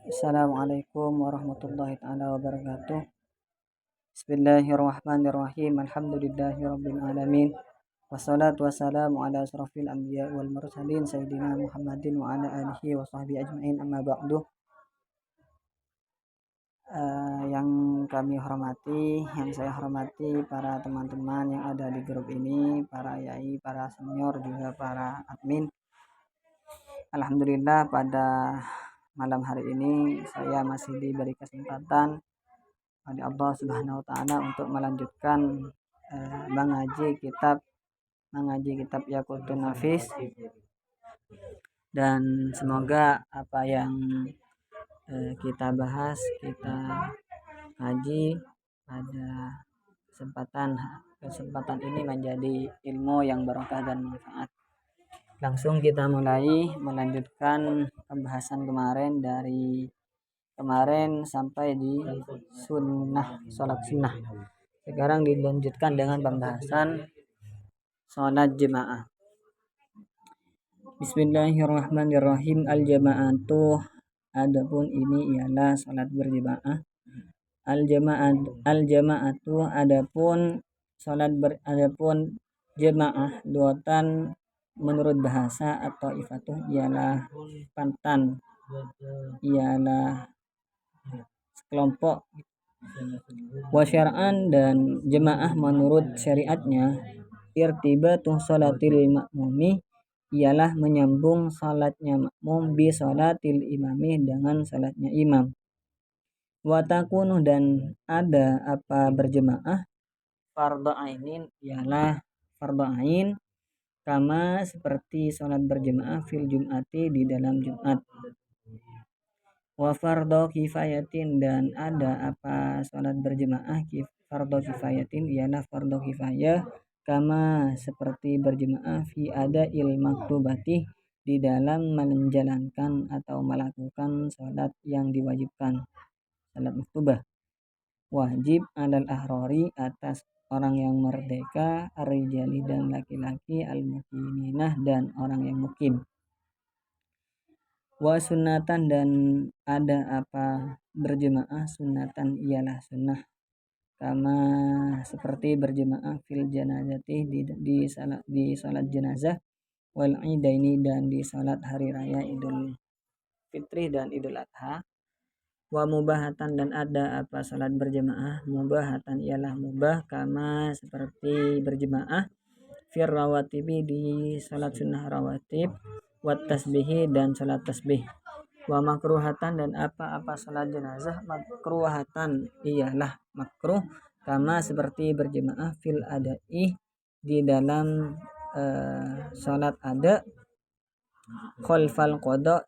Assalamualaikum warahmatullahi taala wabarakatuh. Bismillahirrahmanirrahim. Alhamdulillahirabbil alamin. Wassalatu wassalamu ala asrofil anbiya wal mursalin sayyidina Muhammadin wa ala alihi wa sahbihi ajmain, amma ba'du. Yang saya hormati para teman-teman yang ada di grup ini, para yai, para senior, juga para admin. Alhamdulillah pada malam hari ini saya masih diberi kesempatan oleh Allah Subhanahu wa taala untuk melanjutkan mengaji kitab Yaqutun Nafis, dan semoga apa yang kita bahas, kita kaji pada kesempatan ini menjadi ilmu yang barokah dan manfaat. Langsung kita mulai melanjutkan pembahasan kemarin sampai di sholat sunnah. Sekarang dilanjutkan dengan pembahasan sholat jemaah. Bismillahirrahmanirrahim. Al-jama'atu, adapun ini ialah sholat berjemaah. Al-jama'atu, adapun jemaah, luatan menurut bahasa atau ifatuh ialah pantan, ialah sekelompok. Wa syar'an, dan jemaah menurut syariatnya, irtibatu sholatil ma'mumi, ialah menyambung salatnya makmum bi sholatil imami, dengan salatnya imam. Wa takunu, dan ada apa berjemaah, fardhu ainin, ialah fardhu ain, kama seperti salat berjemaah fil jum'ati, di dalam Jumat. Wa fardhu kifayatin, dan ada apa salat berjemaah fardhu kifayatin, ialah fardhu kifayah, kama seperti berjemaah fi ada'il maktubati, di dalam menjalankan atau melakukan salat yang diwajibkan, salat maktubah. Wajib alal ahrari, atas orang yang merdeka, ar-rijali, dan laki-laki, al-muqiminah, dan orang yang mukim. Wa sunnatan, dan ada apa berjemaah sunnatan, ialah sunnah, kama seperti berjemaah fil janazati, di salat jenazah, wal idaini, dan di salat hari raya Idul Fitri dan Idul Adha. Wa mubahatan, dan ada apa salat berjemaah mubahatan, ialah mubah, kama seperti berjemaah fir rawatibi, di salat sunnah rawatib, wat tasbihi, dan salat tasbih. Wa makruhatan, dan apa salat jenazah makruhatan, ialah makruh, kama seperti berjemaah fil adai, di dalam salat ada, khalfal qada,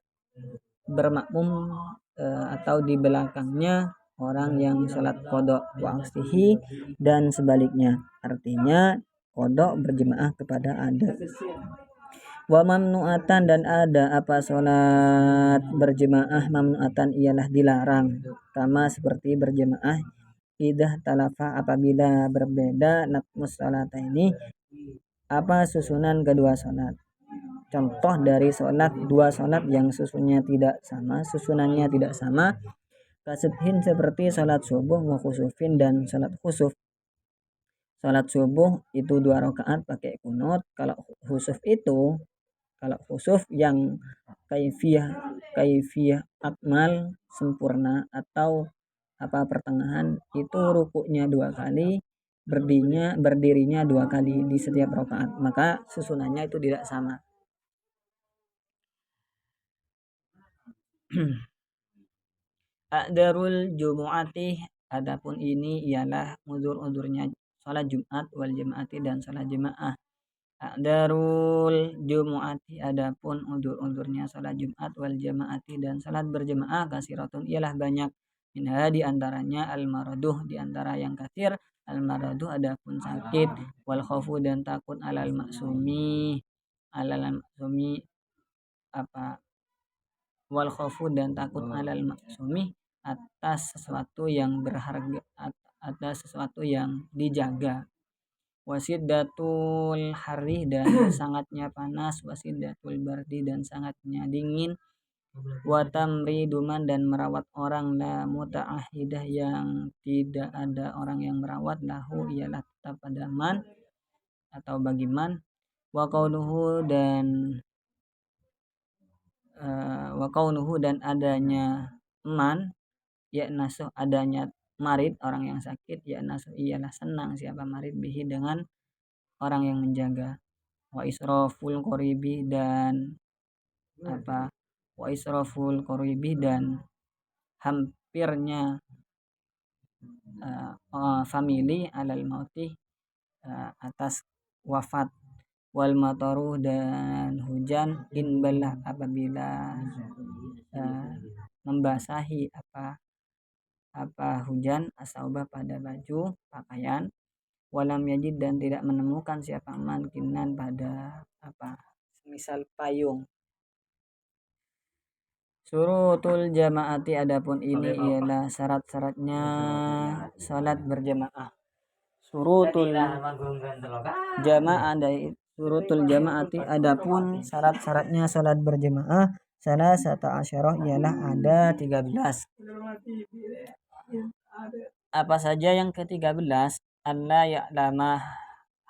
bermakmum atau di belakangnya orang yang salat qada, wa aksihi, dan sebaliknya. Artinya qada berjemaah kepada ada. Wa mamnu'atan, dan ada apa salat berjemaah mamnu'atan, ialah dilarang, kama seperti berjemaah idah talafa, apabila berbeda natmus salataini, apa susunan kedua salat. Contoh dari dua salat yang susunannya tidak sama, kasubhin, seperti salat subuh, wa khusufin, dan salat khusuf. Salat subuh itu 2 rakaat pakai kunut. Kalau khusuf yang kaifiyah akmal, sempurna, atau apa pertengahan, itu rukuknya 2 kali, berdirinya 2 kali di setiap rakaat, maka susunannya itu tidak sama. A'darul jumu'ati, adapun ini ialah udzur-udzurnya salat Jumat, wal jamaati, dan salat jemaah. A'darul jumu'ati, adapun udzur-udzurnya salat Jumat, wal jamaati, dan salat berjemaah, kasiratun, ialah banyak. Minha, di antaranya al-maraduh, di antara yang kasir al-maraduh, adapun sakit, wal khaufu, dan takut, alal maksumi wal khaufu, dan takut alal maksumi, atas sesuatu yang berharga, atas sesuatu yang dijaga. Wasiddatul hari, dan sangatnya panas, wasiddatul bardi, dan sangatnya dingin, wa tamriduman dan merawat orang la muta'ahidah yang tidak ada orang yang merawat lahu ialah tetap pada man atau bagi man wa kaunuhu dan adanya man ya nasuh adanya marid orang yang sakit ya nasuh ialah senang siapa marid bihi dengan orang yang menjaga wa israful qoribi dan hampirnya famili alal mauti atas wafat wal mataru dan hujan inbalah apabila membasahi apa hujan asauba pada baju pakaian walam yajid dan tidak menemukan siapa mankinan pada misal payung. Surutul jamaati adapun ini ialah syarat-syaratnya salat berjamaah. Surutul jamaati adapun syarat-syaratnya salat berjamaah salah satu asyarah ialah ada 13. Apa saja yang ke-13? Allah ya'lamah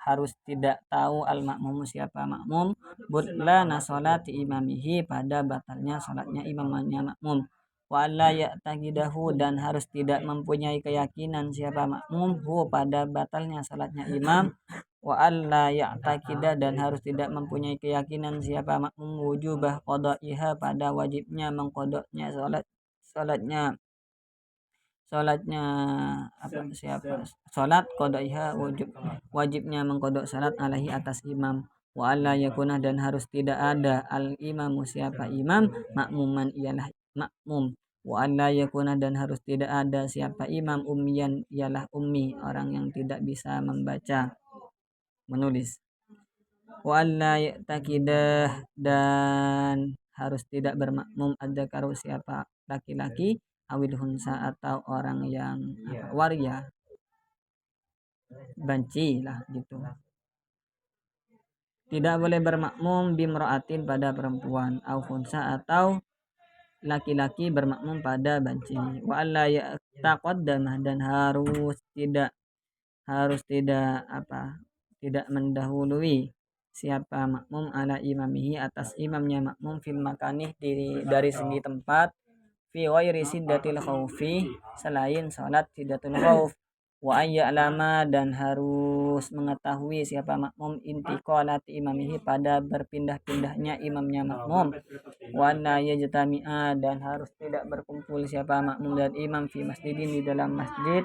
harus tidak tahu al-makmum siapa makmum butlana salati imamihi pada batalnya salatnya imamnya makmum wa alla ya'taqidahu dan harus tidak mempunyai keyakinan siapa makmum hu pada batalnya salatnya imam wa alla ya'taqida dan harus tidak mempunyai keyakinan siapa makmum wujubah qada'iha pada wajibnya mengqadanya salat qadaiha wajibnya mengkodok salat alaihi atas imam wa alla yakuna dan harus tidak ada al imamu siapa imam makmuman ialah makmum wa alla yakuna dan harus tidak ada siapa imam ummiyan ialah ummi orang yang tidak bisa membaca menulis wa alla ya'taqidah dan harus tidak bermakmum adzakaru siapa laki-laki awil hunsa atau orang yang waria banci lah gitu. Tidak boleh bermakmum bimra'atin pada perempuan au hunsa atau laki-laki bermakmum pada banci wa alla yataqaddamah dan harus tidak mendahului siapa makmum ala imamihi atas imamnya makmum fil makanih dari segi tempat fi ghairi siddatil khaufi selain salat siddatul khauf wa ayya'lama dan harus mengetahui siapa makmum intiqalati imamihi pada berpindah-pindahnya imamnya makmum wa la yajtami'a dan harus tidak berkumpul siapa makmum dan imam fi masjidin di dalam masjid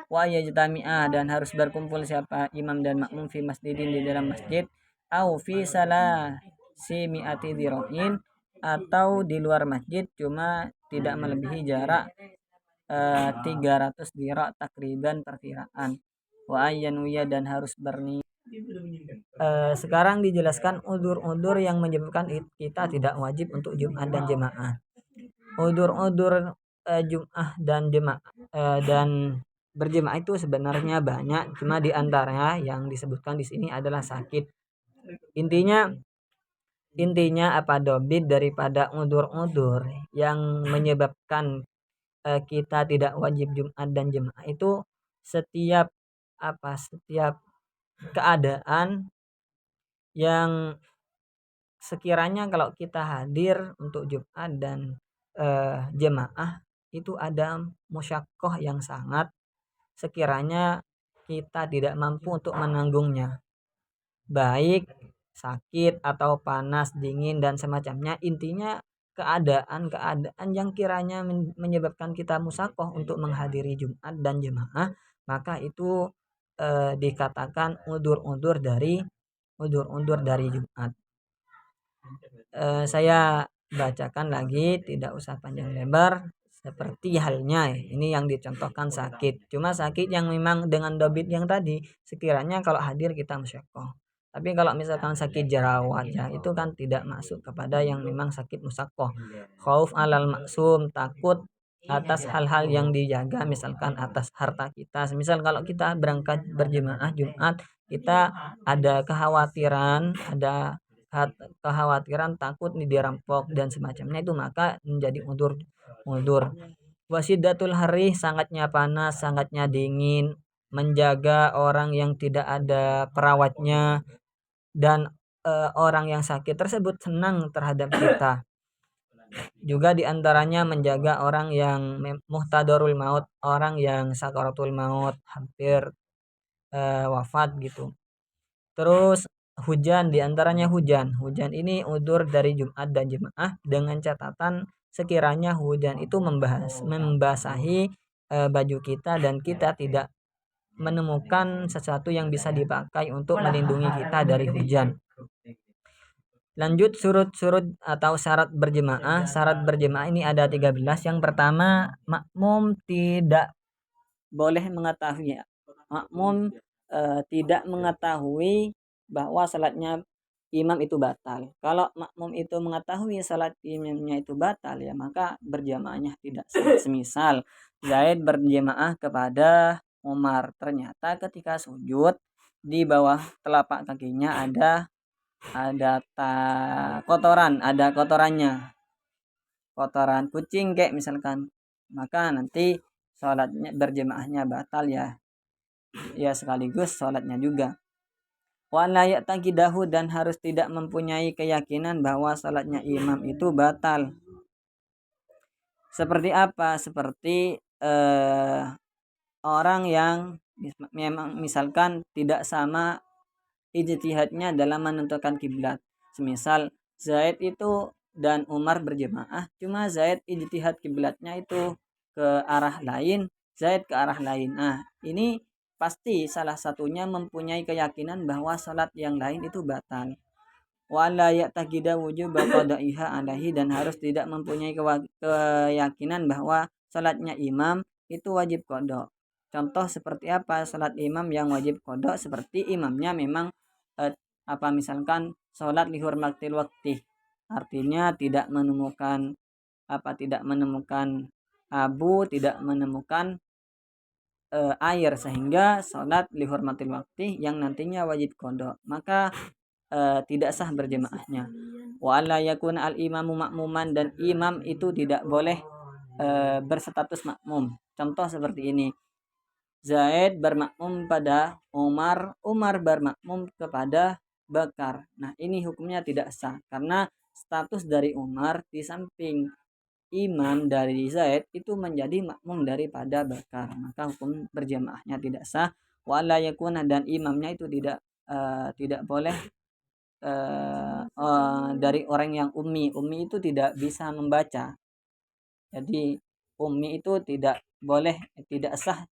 wa yajtami'a dan harus berkumpul siapa imam dan makmum fi masjidin di dalam masjid au fi salasi mi'ati dhira'in atau di luar masjid cuma tidak melebihi jarak 300 dira takriban perkiraan wa ayyanuya dan harus berniat. Sekarang dijelaskan udur-udur yang menyebabkan kita tidak wajib untuk Jumat dan jemaah. Udur-udur Jumat dan jemaah dan berjemaah itu sebenarnya banyak, cuma di antaranya yang disebutkan di sini adalah sakit. Intinya apa dobit daripada udur-udur yang menyebabkan kita tidak wajib Jumat dan jemaah itu setiap keadaan yang sekiranya kalau kita hadir untuk Jumat dan jemaah itu ada musyaqqah yang sangat sekiranya kita tidak mampu untuk menanggungnya baik sakit atau panas dingin dan semacamnya intinya keadaan yang kiranya menyebabkan kita musyaqqah untuk menghadiri Jumat dan jemaah maka itu dikatakan udur-udur dari Jumat. Saya bacakan lagi tidak usah panjang lebar seperti halnya ini yang dicontohkan sakit cuma sakit yang memang dengan dobit yang tadi sekiranya kalau hadir kita musyaqqah. Tapi kalau misalkan sakit jerawat ya itu kan tidak masuk kepada yang memang sakit musyaqqah. Khauf alal maksum takut atas hal-hal yang dijaga misalkan atas harta kita. Misal kalau kita berangkat berjemaah Jumat kita ada kekhawatiran ada kekhawatiran takut dirampok dan semacamnya itu maka menjadi udur. Wasidatul hari, sangatnya panas, sangatnya dingin, menjaga orang yang tidak ada perawatnya dan orang yang sakit tersebut senang terhadap kita. Juga diantaranya menjaga orang yang muhtadorul maut, orang yang sakaratul maut, hampir wafat gitu. Terus hujan, diantaranya hujan. Hujan ini udur dari Jumat dan jemaah dengan catatan sekiranya hujan itu membasahi baju kita dan kita tidak menemukan sesuatu yang bisa dipakai untuk melindungi kita dari hujan. Lanjut surut-surut atau syarat berjemaah. Syarat berjemaah ini ada 13. Yang pertama, makmum tidak boleh mengetahui. Makmum tidak mengetahui bahwa salatnya imam itu batal. Kalau makmum itu mengetahui salat imamnya itu batal, ya maka berjamaahnya tidak sah. Semisal Zaid berjamaah kepada Umar, ternyata ketika sujud di bawah telapak kakinya ada kotorannya, kotoran kucing kayak misalkan, maka nanti sholatnya berjemaahnya batal ya sekaligus sholatnya juga. Wala ya'taqidahu, dan harus tidak mempunyai keyakinan bahwa sholatnya imam itu batal. Seperti apa? Seperti orang yang memang misalkan tidak sama ijtihadnya dalam menentukan kiblat. Semisal Zaid itu dan Umar berjemaah, cuma Zaid ijtihad kiblatnya itu ke arah lain, Zaid ke arah lain. Nah, ini pasti salah satunya mempunyai keyakinan bahwa salat yang lain itu batal. Wala ya'taqida wujub qada'iha alaihi, dan harus tidak mempunyai keyakinan bahwa salatnya imam itu wajib qada. Contoh seperti apa salat imam yang wajib qada? Seperti imamnya memang misalkan salat lihurmatil waqti, artinya tidak menemukan abu, tidak menemukan air, sehingga salat lihurmatil waqti yang nantinya wajib qada, maka tidak sah berjemaahnya. Wa alla yakuna al imamu makmuman, dan imam itu tidak boleh berstatus makmum. Contoh seperti ini, Zaid bermakmum pada Umar, Umar bermakmum kepada Bakar. Nah, ini hukumnya tidak sah karena status dari Umar di samping imam dari Zaid itu menjadi makmum daripada Bakar, maka hukum berjamaahnya tidak sah. Wala yakuna, dan imamnya itu tidak boleh dari orang yang ummi itu tidak bisa membaca. Jadi ummi itu tidak sah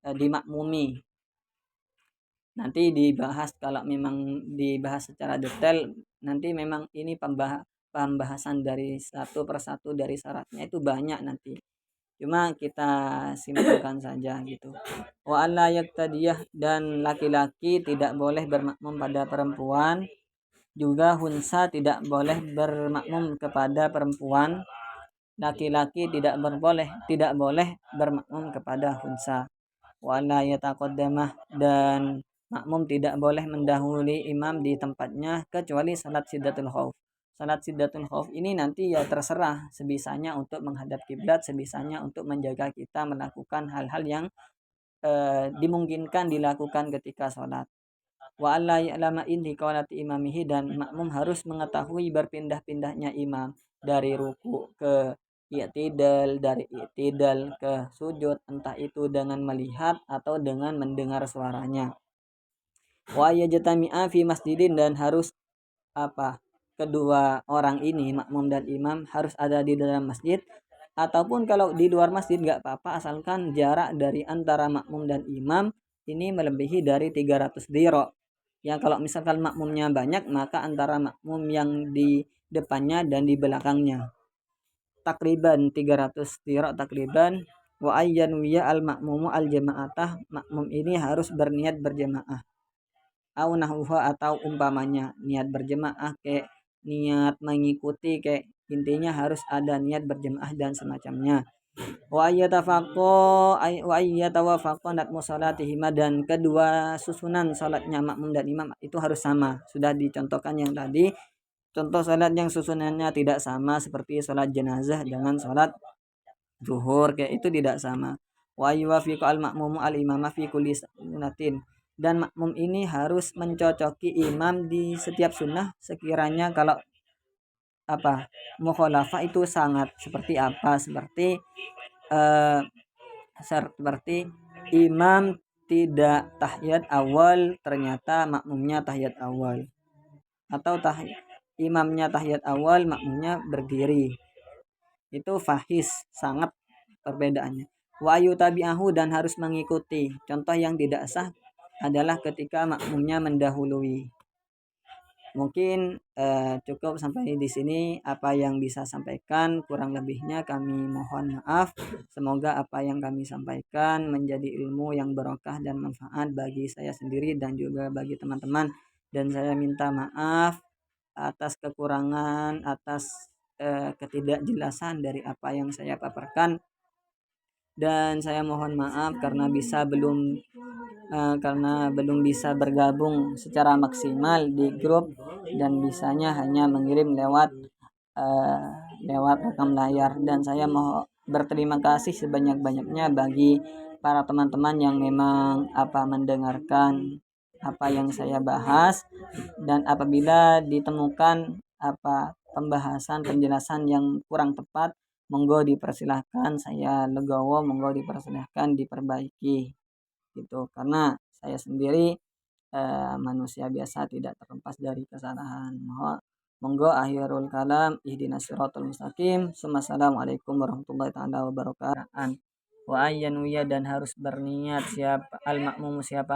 dimakmumi. Nanti dibahas, kalau memang dibahas secara detail nanti memang ini pembahasan dari satu persatu dari syaratnya itu banyak nanti, cuma kita simpulkan saja gitu. Wa alla yaqtadiyah, dan laki-laki tidak boleh bermakmum pada perempuan, juga hunsa tidak boleh bermakmum kepada perempuan, laki-laki tidak boleh bermakmum kepada hunsa. Wala yataqaddamah, dan makmum tidak boleh mendahului imam di tempatnya kecuali salat siddatul khauf. Salat siddatul khauf ini nanti ya terserah, sebisanya untuk menghadap kiblat, sebisanya untuk menjaga kita melakukan hal-hal yang dimungkinkan dilakukan ketika sholat. Wa alla ya'lama inni qawlati imamihi, dan makmum harus mengetahui berpindah-pindahnya imam dari ruku ke i'tidal, dari i'tidal ke sujud, entah itu dengan melihat atau dengan mendengar suaranya. Wa yajtami'a fi masjidin, dan harus kedua orang ini, makmum dan imam, harus ada di dalam masjid, ataupun kalau di luar masjid nggak apa-apa, asalkan jarak dari antara makmum dan imam ini melebihi dari 300 diro. Yang kalau misalkan makmumnya banyak, maka antara makmum yang di depannya dan di belakangnya takriban 300 diro takriban. Wa ayyan wiya al makmumu al jama'atah, makmum ini harus berniat berjamaah. Au nahwuha, atau umpamanya niat berjamaah kayak niat mengikuti, kayak intinya harus ada niat berjamaah dan semacamnya. Wa ayyatawafaqa natmu salatihima, dan kedua susunan salatnya makmum dan imam itu harus sama. Sudah dicontohkan yang tadi, Contoh salat yang susunannya tidak sama seperti salat jenazah dengan salat zuhur, kayak itu tidak sama. Wa yuwafiqu al-ma'mumu al-imama fi kulli sunnatin, dan makmum ini harus mencocoki imam di setiap sunnah sekiranya kalau mukhalafah itu sangat seperti eh, seperti imam tidak tahiyat awal ternyata makmumnya tahiyat awal, atau imamnya tahiyat awal makmumnya berdiri, itu fahis sangat perbedaannya. Wa ayu tabi'ahu, dan harus mengikuti. Contoh yang tidak sah adalah ketika makmumnya mendahului. Mungkin cukup sampai di sini apa yang bisa sampaikan, kurang lebihnya kami mohon maaf. Semoga apa yang kami sampaikan menjadi ilmu yang berkah dan manfaat bagi saya sendiri dan juga bagi teman-teman, dan saya minta maaf atas kekurangan, atas ketidakjelasan dari apa yang saya paparkan, dan saya mohon maaf karena belum bisa bergabung secara maksimal di grup, dan bisanya hanya mengirim eh, lewat rekam layar. Dan saya mau berterima kasih sebanyak-banyaknya bagi para teman-teman yang memang mendengarkan apa yang saya bahas, dan apabila ditemukan pembahasan penjelasan yang kurang tepat, monggo dipersilahkan, saya legowo, monggo dipersilahkan diperbaiki gitu, karena saya sendiri manusia biasa, tidak terlepas dari kesalahan. Monggo akhirul kalam, ihdinas siratal mustaqim. Assalamualaikum warahmatullahi taala wabarakatuh. Wa ayyanuya, dan harus berniat siapa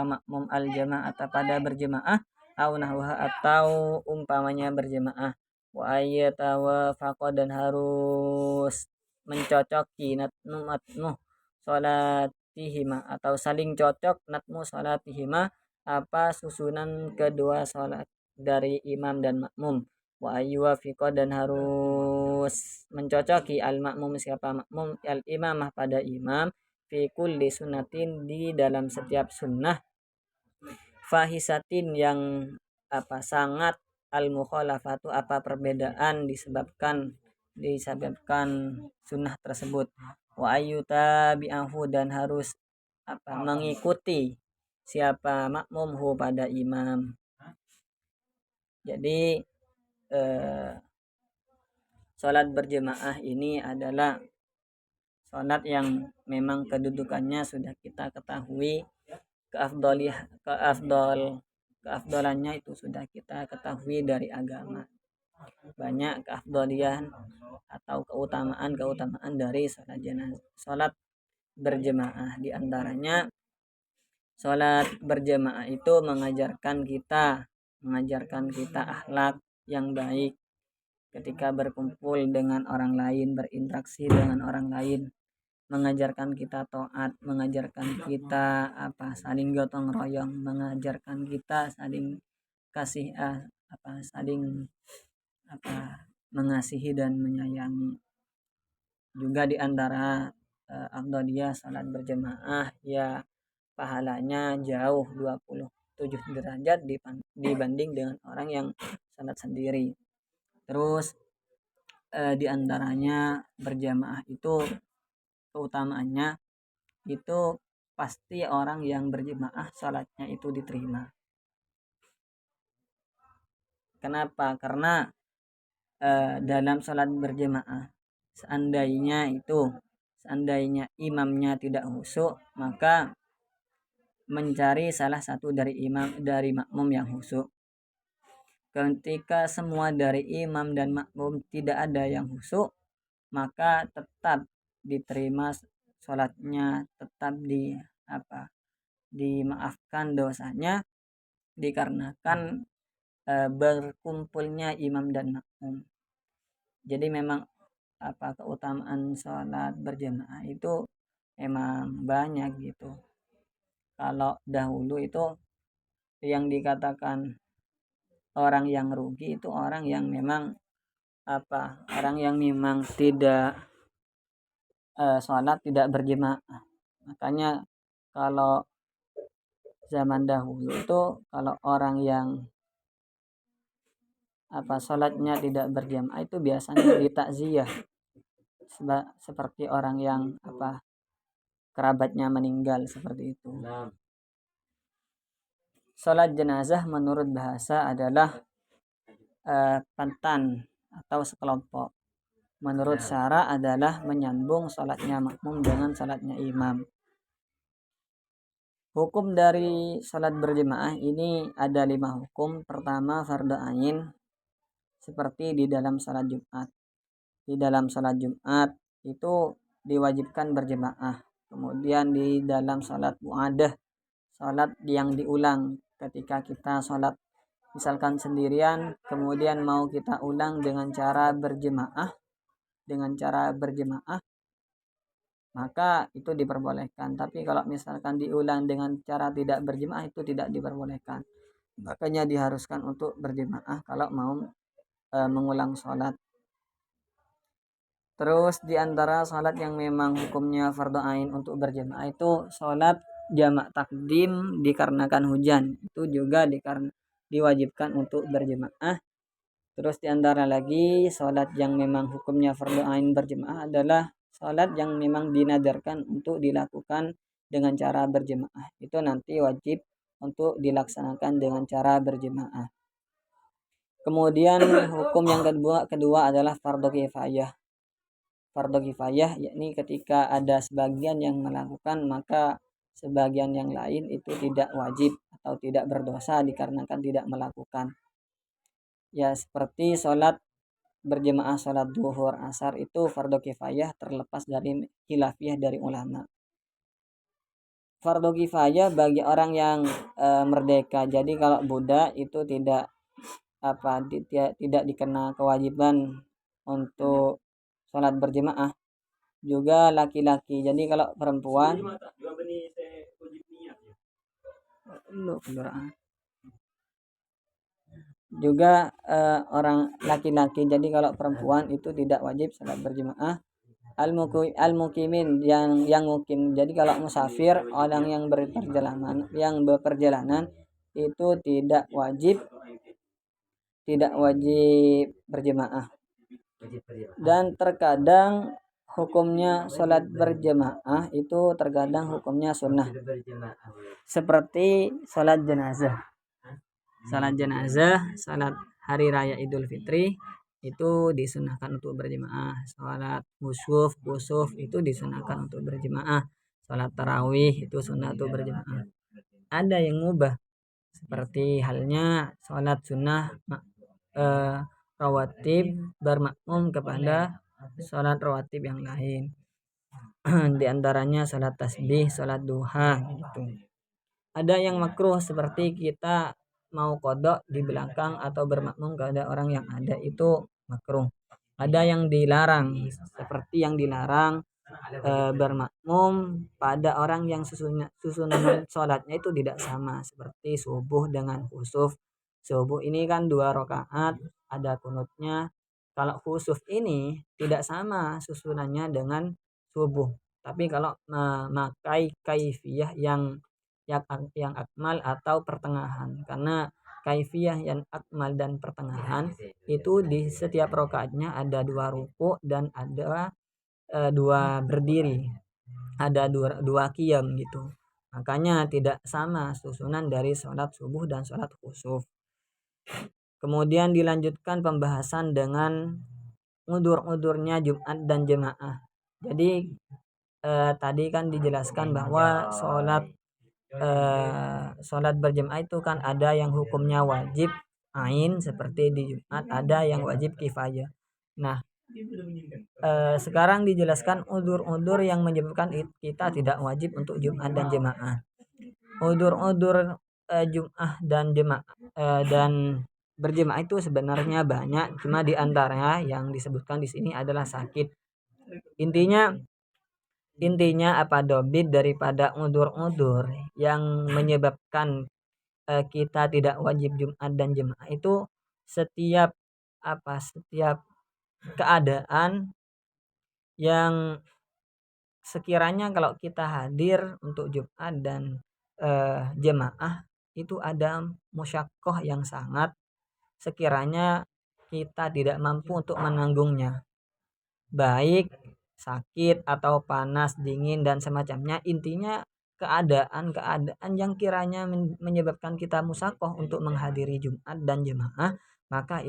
makmum al jamaah pada berjemaah, au nahwaha, atau umpamanya berjemaah. Wa ayyatawafaqa, dan harus mencocoki natmu salatihima, atau saling cocok natmu salatihima susunan kedua salat dari imam dan makmum. Wa ayyuwafiqa, dan harus mencocoki al makmum makmum al imamah pada imam fi kulli sunnatin, di dalam setiap sunnah, fahisatin, yang sangat al mukhalafatu, perbedaan disebabkan sunnah tersebut. Wa ayyuta bi'ahu, dan harus mengikuti siapa makmumhu pada imam. Jadi sholat berjemaah ini adalah sholat yang memang kedudukannya sudah kita ketahui, keafdolannya itu sudah kita ketahui dari agama. Banyak keafdolian atau keutamaan dari sholat berjemaah. Di antaranya sholat berjemaah itu mengajarkan kita akhlak yang baik ketika berkumpul dengan orang lain, berinteraksi dengan orang lain, mengajarkan kita taat, mengajarkan kita saling gotong royong, mengajarkan kita saling kasih saling mengasihi dan menyayangi. Juga di antara afdaliyah salat berjemaah, ya pahalanya jauh 27 derajat dibanding dengan orang yang salat sendiri. Terus di antaranya berjamaah itu keutamaannya itu pasti orang yang berjamaah salatnya itu diterima. Kenapa? Karena dalam salat berjamaah, seandainya imamnya tidak khusyuk, maka mencari salah satu dari makmum yang khusyuk. Ketika semua dari imam dan makmum tidak ada yang khusyuk, maka tetap diterima sholatnya, tetap dimaafkan dosanya, dikarenakan berkumpulnya imam dan makmum. Jadi memang keutamaan sholat berjamaah itu memang banyak gitu. Kalau dahulu itu yang dikatakan orang yang rugi itu orang yang memang tidak sholat tidak berjemaah. Makanya kalau zaman dahulu itu kalau orang yang sholatnya tidak berjamaah itu biasanya di takziah, seperti orang yang kerabatnya meninggal seperti itu. Sholat jenazah menurut bahasa adalah pantan atau sekelompok. Menurut syara adalah menyambung sholatnya makmum dengan sholatnya imam. Hukum dari sholat berjamaah ini ada 5 hukum. Pertama, fardhu ain, seperti di dalam sholat Jumat. Di dalam sholat Jumat itu diwajibkan berjamaah. Kemudian di dalam sholat mu'adah, sholat yang diulang ketika kita sholat misalkan sendirian, kemudian mau kita ulang dengan cara berjamaah, maka itu diperbolehkan. Tapi kalau misalkan diulang dengan cara tidak berjamaah itu tidak diperbolehkan. Makanya diharuskan untuk berjamaah kalau mau mengulang sholat. Terus diantara sholat yang memang hukumnya fardhu ain untuk berjamaah itu sholat jamak takdim dikarenakan hujan, itu juga diwajibkan untuk berjamaah. Terus diantara lagi sholat yang memang hukumnya fardhu ain berjamaah adalah sholat yang memang dinadarkan untuk dilakukan dengan cara berjamaah. Itu nanti wajib untuk dilaksanakan dengan cara berjamaah. Kemudian hukum yang kedua adalah fardhu kifayah. Fardhu kifayah yakni ketika ada sebagian yang melakukan maka sebagian yang lain itu tidak wajib atau tidak berdosa dikarenakan tidak melakukan. Ya, seperti sholat berjamaah sholat duhur asar itu fardhu kifayah terlepas dari khilafiyah dari ulama. Fardhu kifayah bagi orang yang merdeka. Jadi kalau budak itu tidak dikena kewajiban untuk sholat berjamaah. Juga laki-laki. Jadi kalau perempuan juga orang laki-laki. Jadi kalau perempuan itu tidak wajib sholat berjamaah. Al-mukimin yang mukim. Jadi kalau musafir, orang yang berperjalanan itu tidak wajib berjamaah. Dan terkadang hukumnya sholat berjamaah itu terkadang hukumnya sunnah. Seperti sholat jenazah. Sholat hari raya Idul Fitri itu disunahkan untuk berjamaah. Sholat kusuf itu disunahkan untuk berjamaah. Sholat tarawih itu sunnah untuk berjamaah. Ada yang mubah seperti halnya sholat sunnah rawatib bermakmum kepada sholat rawatib yang lain. Di antaranya sholat tasbih, sholat duha gitu. Ada yang makruh seperti kita mau qadha di belakang atau bermakmum kepada orang yang ada, itu makruh. Ada yang dilarang seperti yang dilarang bermakmum pada orang yang susunan sholatnya itu tidak sama, seperti subuh dengan khusuf. Subuh ini kan 2 rakaat, ada kunutnya. Kalau khusuf ini tidak sama susunannya dengan subuh. Tapi kalau memakai kaifiyah yang akmal atau pertengahan, karena kaifiyah yang akmal dan pertengahan itu di setiap rakaatnya ada 2 ruku dan ada 2 berdiri, ada 2 qiyam gitu. Makanya tidak sama susunan dari sholat subuh dan sholat khusuf. Kemudian dilanjutkan pembahasan dengan udur-udurnya Jumat dan jemaah. Jadi tadi kan dijelaskan bahwa sholat berjamaah itu kan ada yang hukumnya wajib ain seperti di Jumat, ada yang wajib kifayah. Nah, sekarang dijelaskan udur-udur yang menyebabkan kita tidak wajib untuk Jumat dan jemaah. Udur-udur Jumat dan jemaah dan berjemaah itu sebenarnya banyak, cuma di antaranya yang disebutkan di sini adalah sakit. Intinya apa dobit daripada udur-udur yang menyebabkan kita tidak wajib Jumat dan jemaah itu setiap keadaan yang sekiranya kalau kita hadir untuk Jumat dan jemaah itu ada musyaqqah yang sangat, sekiranya kita tidak mampu untuk menanggungnya, baik sakit atau panas, dingin dan semacamnya. Intinya keadaan-keadaan yang kiranya menyebabkan kita musakoh untuk menghadiri Jumat dan jemaah, maka